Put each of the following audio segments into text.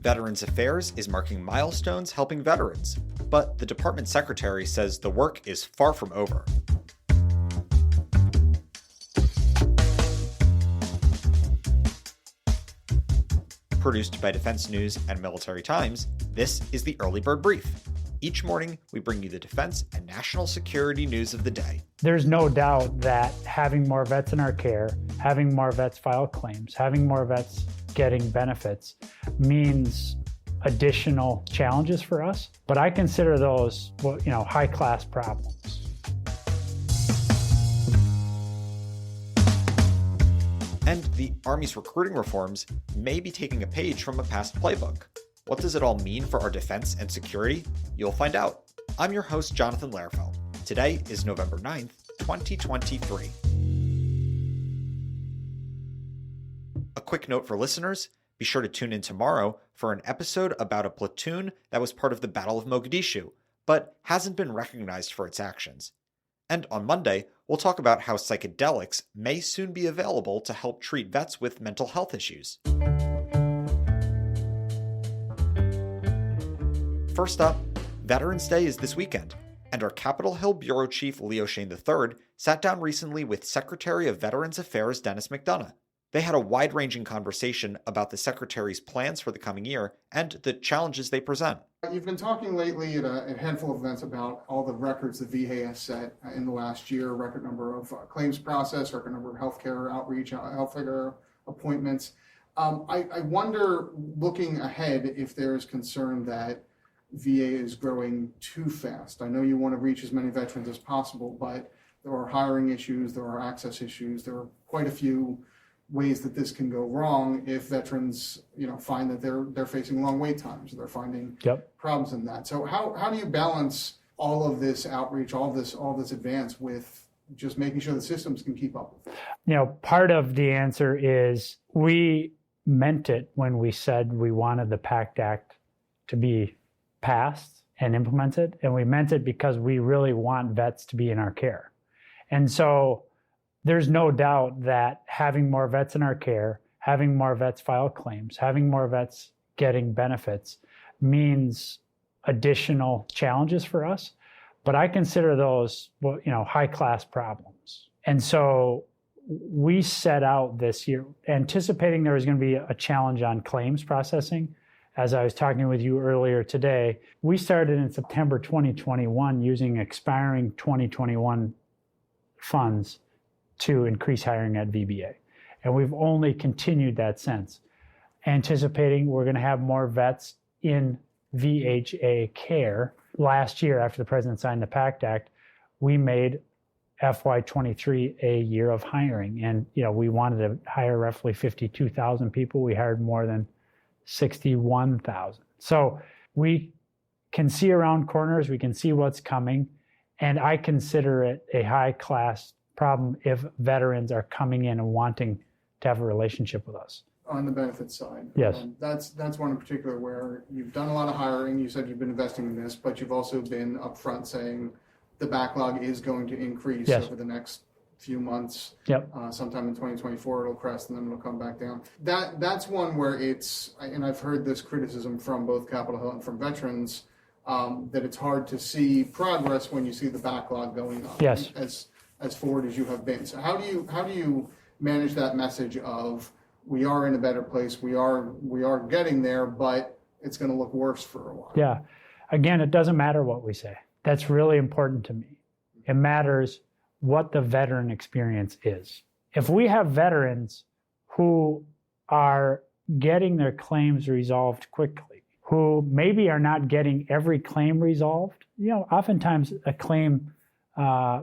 Veterans Affairs is marking milestones helping veterans, but the department secretary says the work is far from over. Produced by Defense News and Military Times, this is the Early Bird Brief. Each morning, we bring you the defense and national security news of the day. There's no doubt that having more vets in our care, having more vets file claims, having more vets getting benefits means additional challenges for us, but I consider those, high-class problems. And the Army's recruiting reforms may be taking a page from a past playbook. What does it all mean for our defense and security? You'll find out. I'm your host, Jonathan Lerfeld. Today is November 9th, 2023. A quick note for listeners, be sure to tune in tomorrow for an episode about a platoon that was part of the Battle of Mogadishu, but hasn't been recognized for its actions. And on Monday, we'll talk about how psychedelics may soon be available to help treat vets with mental health issues. First up, Veterans Day is this weekend, and our Capitol Hill Bureau Chief Leo Shane III sat down recently with Secretary of Veterans Affairs Dennis McDonough. They had a wide-ranging conversation about the Secretary's plans for the coming year and the challenges they present. You've been talking lately at a handful of events about all the records the VA has set in the last year, record number of claims processed, record number of healthcare outreach, healthcare appointments. I wonder, looking ahead, if there's concern that VA is growing too fast. I know you want to reach as many veterans as possible, but there are hiring issues, there are access issues, there are quite a few ways that this can go wrong if veterans, find that they're facing long wait times. They're finding problems in that. So how do you balance all of this outreach, all this advance with just making sure the systems can keep up with it? Part of the answer is we meant it when we said we wanted the PACT Act to be passed and implemented, and we meant it because we really want vets to be in our care. And so there's no doubt that having more vets in our care, having more vets file claims, having more vets getting benefits means additional challenges for us, but I consider those, high-class problems. And so we set out this year anticipating there was going to be a challenge on claims processing. As I was talking with you earlier today, we started in September 2021 using expiring 2021 funds to increase hiring at VBA. And we've only continued that since, anticipating we're going to have more vets in VHA care. Last year, after the President signed the PACT Act, we made FY23 a year of hiring. And, we wanted to hire roughly 52,000 people. We hired more than 61,000. So we can see around corners, we can see what's coming, and I consider it a high-class problem if veterans are coming in and wanting to have a relationship with us. On the benefits side, yes, that's one in particular where you've done a lot of hiring. You said you've been investing in this, but you've also been upfront saying the backlog is going to increase over the next few months. Sometime in 2024 it'll crest and then it'll come back down. That's one where and I've heard this criticism from both Capitol Hill and from veterans, that it's hard to see progress when you see the backlog going up. Yes. As forward as you have been. So how do you manage that message of we are in a better place, we are getting there, but it's going to look worse for a while? Yeah. Again, it doesn't matter what we say. That's really important to me. It matters what the veteran experience is. If we have veterans who are getting their claims resolved quickly, who maybe are not getting every claim resolved, oftentimes a claim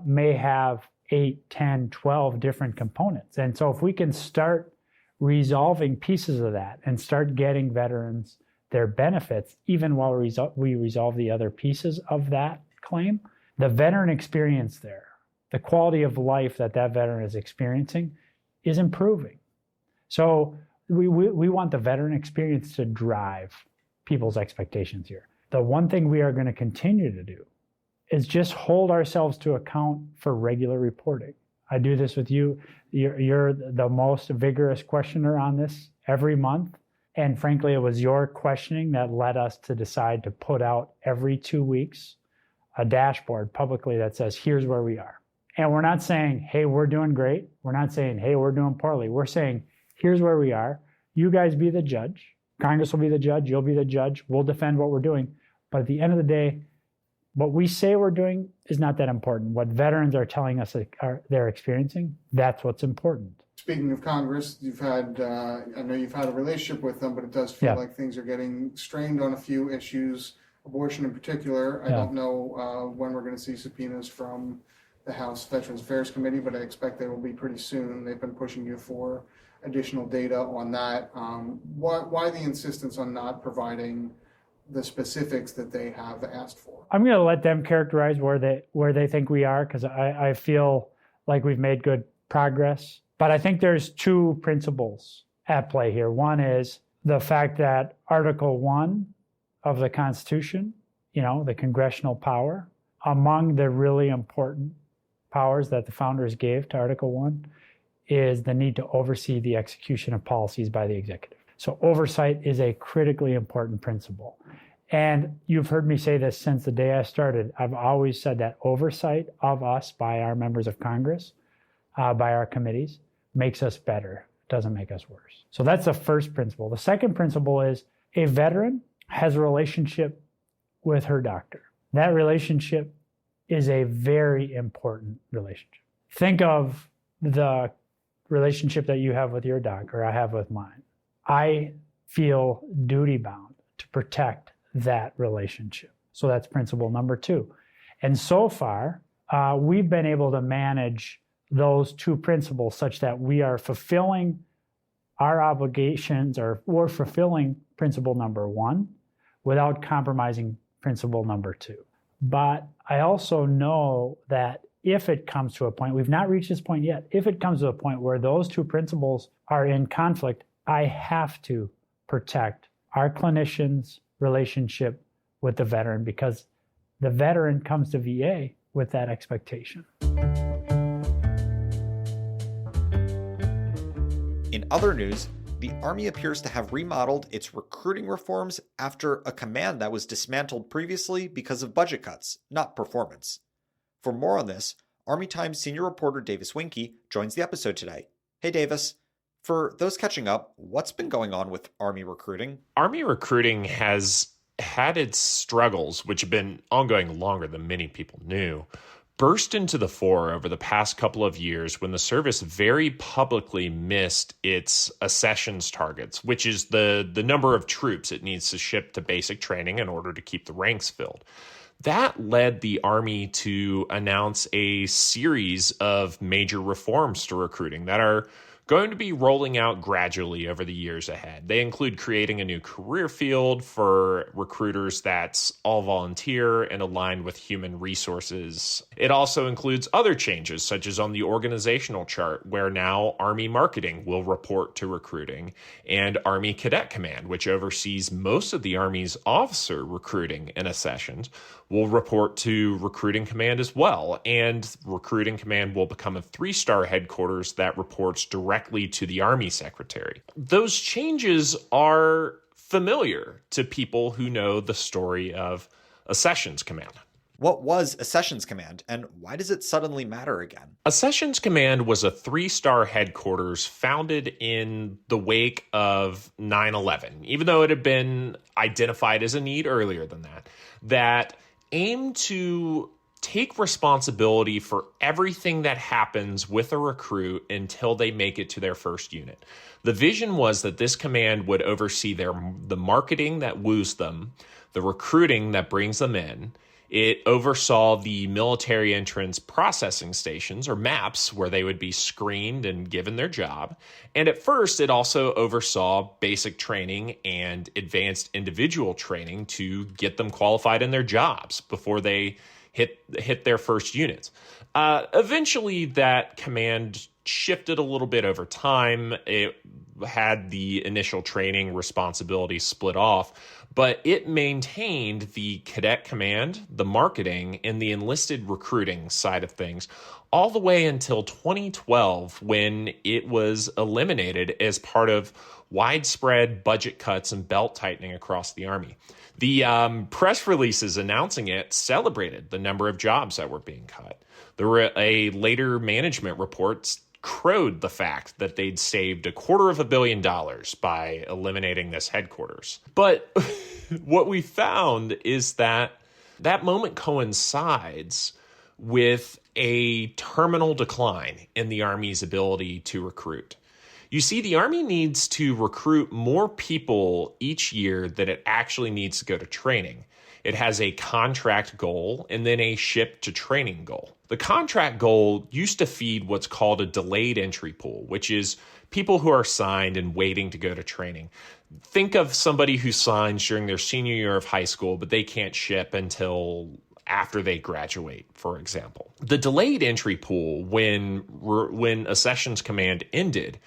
may have 8, 10, 12 different components. And so if we can start resolving pieces of that and start getting veterans their benefits, even while we resolve the other pieces of that claim, the veteran experience there, the quality of life that veteran is experiencing is improving. So we want the veteran experience to drive people's expectations here. The one thing we are going to continue to do is just hold ourselves to account for regular reporting. I do this with you. You're the most vigorous questioner on this every month. And frankly, it was your questioning that led us to decide to put out every 2 weeks a dashboard publicly that says, here's where we are. And we're not saying, hey, we're doing great. We're not saying, hey, we're doing poorly. We're saying, here's where we are. You guys be the judge. Congress will be the judge. You'll be the judge. We'll defend what we're doing. But at the end of the day, what we say we're doing is not that important. What veterans are telling us they're experiencing, that's what's important. Speaking of Congress, I know you've had a relationship with them, but it does feel like things are getting strained on a few issues, abortion in particular. I don't know when we're going to see subpoenas from the House Veterans Affairs Committee, but I expect they will be pretty soon. They've been pushing you for additional data on that. Why the insistence on not providing the specifics that they have asked for? I'm going to let them characterize where they think we are, because I feel like we've made good progress. But I think there's two principles at play here. One is the fact that Article 1 of the Constitution, the congressional power, among the really important powers that the founders gave to Article 1 is the need to oversee the execution of policies by the executive. So oversight is a critically important principle. And you've heard me say this since the day I started. I've always said that oversight of us by our members of Congress, by our committees, makes us better. It doesn't make us worse. So that's the first principle. The second principle is a veteran has a relationship with her doctor. That relationship is a very important relationship. Think of the relationship that you have with your doc or I have with mine. I feel duty bound to protect that relationship. So that's principle number 2. And so far, we've been able to manage those two principles such that we are fulfilling our obligations, or we're fulfilling principle number 1 without compromising principle number 2. But I also know that if it comes to a point, we've not reached this point yet, if it comes to a point where those two principles are in conflict, I have to protect our clinicians' relationship with the veteran, because the veteran comes to VA with that expectation. In other news, the Army appears to have remodeled its recruiting reforms after a command that was dismantled previously because of budget cuts, not performance. For more on this, Army Times senior reporter Davis Winke joins the episode today. Hey Davis, for those catching up, what's been going on with Army recruiting? Army recruiting has had its struggles, which have been ongoing longer than many people knew, burst into the fore over the past couple of years when the service very publicly missed its accessions targets, which is the number of troops it needs to ship to basic training in order to keep the ranks filled. That led the Army to announce a series of major reforms to recruiting that are going to be rolling out gradually over the years ahead. They include creating a new career field for recruiters that's all volunteer and aligned with human resources. It also includes other changes, such as on the organizational chart, where now Army Marketing will report to recruiting, and Army Cadet Command, which oversees most of the Army's officer recruiting and accessions, will report to Recruiting Command as well, and Recruiting Command will become a 3-star headquarters that reports directly to the Army Secretary. Those changes are familiar to people who know the story of Accessions Command. What was Accessions Command, and why does it suddenly matter again? Accessions Command was a 3-star headquarters founded in the wake of 9/11, even though it had been identified as a need earlier than that aimed to take responsibility for everything that happens with a recruit until they make it to their first unit. The vision was that this command would oversee the marketing that woos them, the recruiting that brings them in. It oversaw the military entrance processing stations, or MAPs, where they would be screened and given their job. And at first, it also oversaw basic training and advanced individual training to get them qualified in their jobs before they hit their first units. Eventually, that command shifted a little bit over time. It had the initial training responsibility split off, but it maintained the cadet command, the marketing, and the enlisted recruiting side of things all the way until 2012, when it was eliminated as part of widespread budget cuts and belt tightening across the Army. The press releases announcing it celebrated the number of jobs that were being cut. There were later management reports crowed the fact that they'd saved $250 million by eliminating this headquarters. But what we found is that moment coincides with a terminal decline in the Army's ability to recruit. You see, the Army needs to recruit more people each year than it actually needs to go to training. It has a contract goal and then a ship to training goal. The contract goal used to feed what's called a delayed entry pool, which is people who are signed and waiting to go to training. Think of somebody who signs during their senior year of high school, but they can't ship until after they graduate, for example. The delayed entry pool, when a sessions command ended,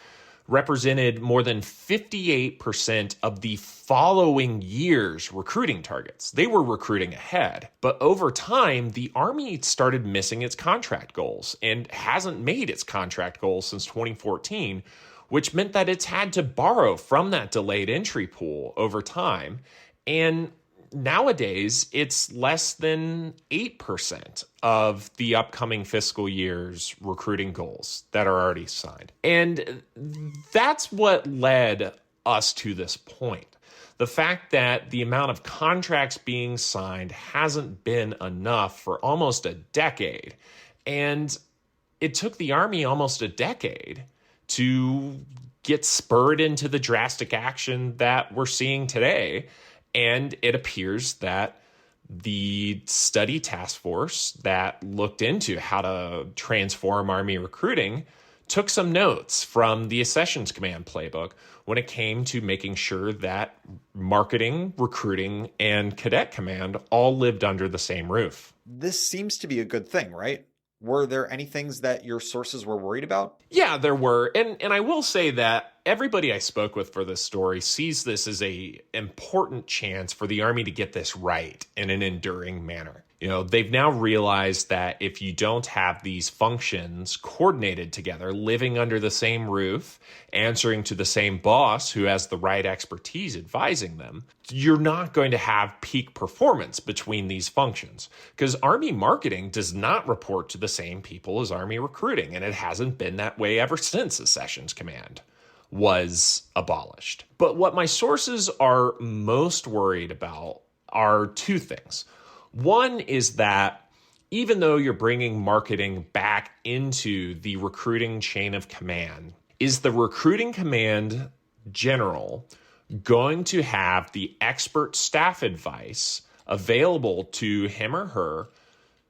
represented more than 58% of the following year's recruiting targets. They were recruiting ahead. But over time, the Army started missing its contract goals and hasn't made its contract goals since 2014, which meant that it's had to borrow from that delayed entry pool over time. And nowadays, it's less than 8% of the upcoming fiscal year's recruiting goals that are already signed. And that's what led us to this point. The fact that the amount of contracts being signed hasn't been enough for almost a decade. And it took the Army almost a decade to get spurred into the drastic action that we're seeing today. And it appears that the study task force that looked into how to transform Army recruiting took some notes from the Accessions Command playbook when it came to making sure that marketing, recruiting, and cadet command all lived under the same roof. This seems to be a good thing, right? Were there any things that your sources were worried about? Yeah, there were. And I will say that everybody I spoke with for this story sees this as a important chance for the Army to get this right in an enduring manner. You know, they've now realized that if you don't have these functions coordinated together, living under the same roof, answering to the same boss who has the right expertise advising them, you're not going to have peak performance between these functions. Because Army marketing does not report to the same people as Army recruiting, and it hasn't been that way ever since Accessions Command was abolished. But what my sources are most worried about are two things. One is that even though you're bringing marketing back into the recruiting chain of command, is the recruiting command general going to have the expert staff advice available to him or her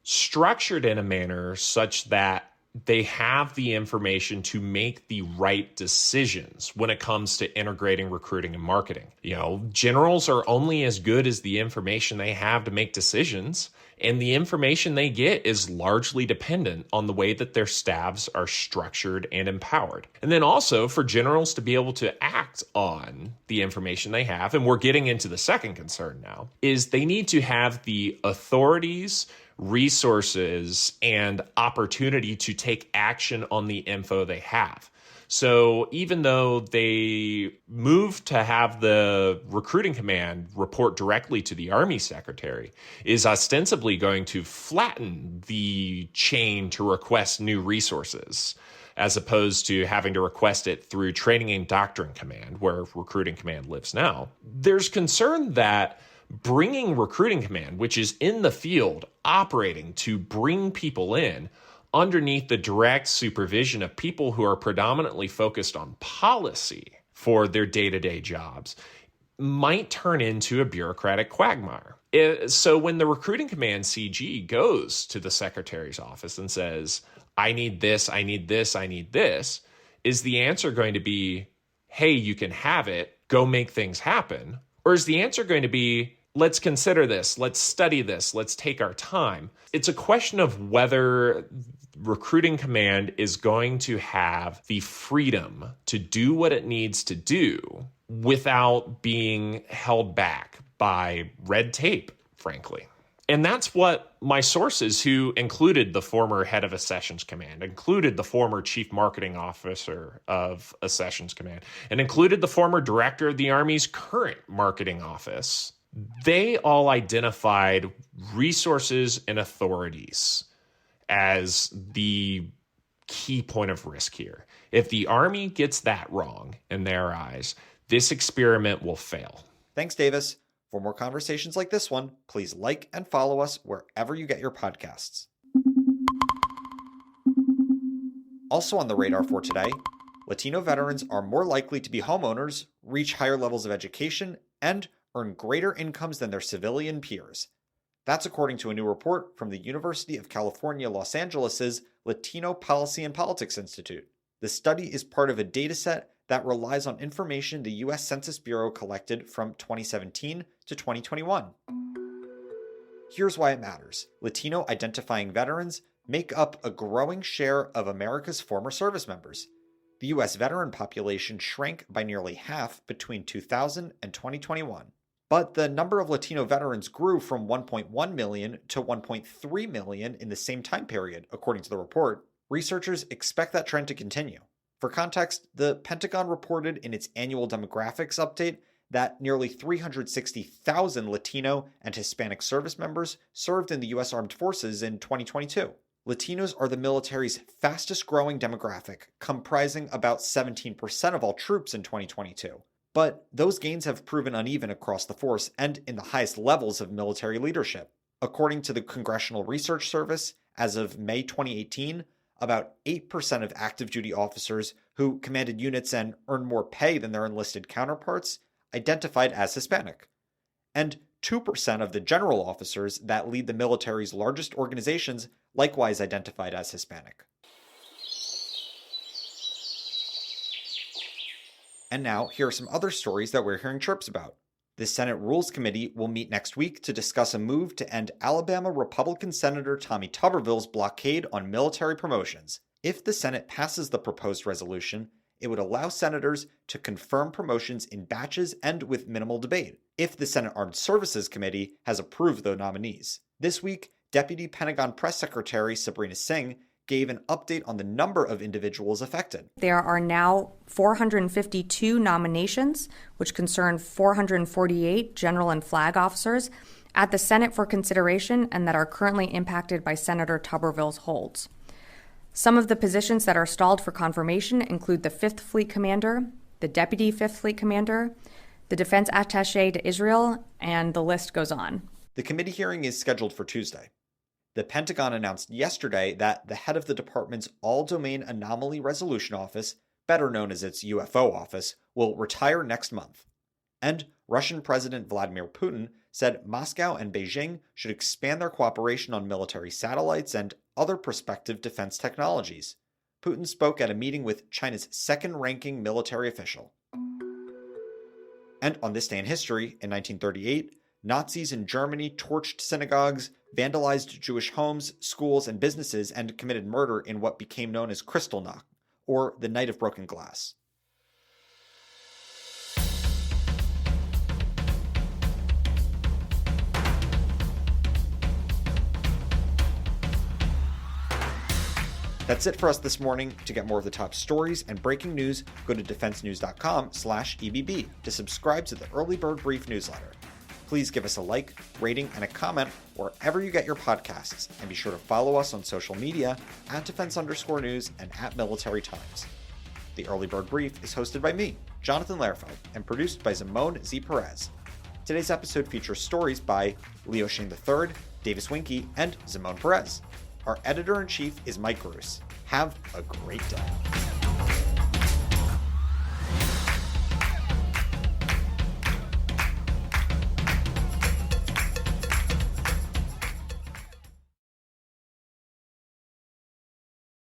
structured in a manner such that they have the information to make the right decisions when it comes to integrating recruiting and marketing? You know, generals are only as good as the information they have to make decisions, and the information they get is largely dependent on the way that their staffs are structured and empowered. And then also for generals to be able to act on the information they have, and we're getting into the second concern now, is they need to have the authorities, resources, and opportunity to take action on the info they have. So even though they moved to have the recruiting command report directly to the Army secretary, is ostensibly going to flatten the chain to request new resources, as opposed to having to request it through training and doctrine command, where recruiting command lives now. There's concern that bringing recruiting command, which is in the field operating to bring people in underneath the direct supervision of people who are predominantly focused on policy for their day-to-day jobs, might turn into a bureaucratic quagmire. So when the recruiting command CG goes to the secretary's office and says, I need this, I need this, I need this, is the answer going to be, hey, you can have it, go make things happen? Or is the answer going to be, let's consider this, let's study this, let's take our time? It's a question of whether recruiting command is going to have the freedom to do what it needs to do without being held back by red tape, frankly. And that's what my sources, who included the former head of a Sessions Command, included the former chief marketing officer of a Sessions Command, and included the former director of the Army's current marketing office, they all identified resources and authorities as the key point of risk here. If the Army gets that wrong in their eyes, this experiment will fail. Thanks, Davis. For more conversations like this one, please like and follow us wherever you get your podcasts. Also on the radar for today, Latino veterans are more likely to be homeowners, reach higher levels of education, and earn greater incomes than their civilian peers. That's according to a new report from the University of California, Los Angeles' Latino Policy and Politics Institute. The study is part of a dataset that relies on information the U.S. Census Bureau collected from 2017 to 2021. Here's why it matters. Latino identifying veterans make up a growing share of America's former service members. The U.S. veteran population shrank by nearly half between 2000 and 2021. But the number of Latino veterans grew from 1.1 million to 1.3 million in the same time period, according to the report. Researchers expect that trend to continue. For context, the Pentagon reported in its annual demographics update that nearly 360,000 Latino and Hispanic service members served in the U.S. Armed Forces in 2022. Latinos are the military's fastest growing demographic, comprising about 17% of all troops in 2022. But those gains have proven uneven across the force and in the highest levels of military leadership. According to the Congressional Research Service, as of May 2018, about 8% of active duty officers who commanded units and earned more pay than their enlisted counterparts identified as Hispanic. And 2% of the general officers that lead the military's largest organizations likewise identified as Hispanic. And now, here are some other stories that we're hearing chirps about. The Senate Rules Committee will meet next week to discuss a move to end Alabama Republican Senator Tommy Tuberville's blockade on military promotions. If the Senate passes the proposed resolution, it would allow senators to confirm promotions in batches and with minimal debate, if the Senate Armed Services Committee has approved the nominees. This week, Deputy Pentagon Press Secretary Sabrina Singh gave an update on the number of individuals affected. There are now 452 nominations, which concern 448 general and flag officers at the Senate for consideration and that are currently impacted by Senator Tuberville's holds. Some of the positions that are stalled for confirmation include the 5th Fleet Commander, the Deputy 5th Fleet Commander, the Defense Attaché to Israel, and the list goes on. The committee hearing is scheduled for Tuesday. The Pentagon announced yesterday that the head of the department's All-Domain Anomaly Resolution Office, better known as its UFO office, will retire next month. And Russian President Vladimir Putin said Moscow and Beijing should expand their cooperation on military satellites and other prospective defense technologies. Putin spoke at a meeting with China's second-ranking military official. And on this day in history, in 1938, Nazis in Germany torched synagogues, vandalized Jewish homes, schools, and businesses, and committed murder in what became known as Kristallnacht, or the Night of Broken Glass. That's it for us this morning. To get more of the top stories and breaking news, go to defensenews.com/EBB to subscribe to the Early Bird Brief newsletter. Please give us a like, rating, and a comment wherever you get your podcasts, and be sure to follow us on social media at @Defense_News and @Military Times. The Early Bird Brief is hosted by me, Jonathan Lerfeld, and produced by Zimone Z. Perez. Today's episode features stories by Leo Shane III, Davis Winke, and Zimone Perez. Our editor-in-chief is Mike Bruce. Have a great day.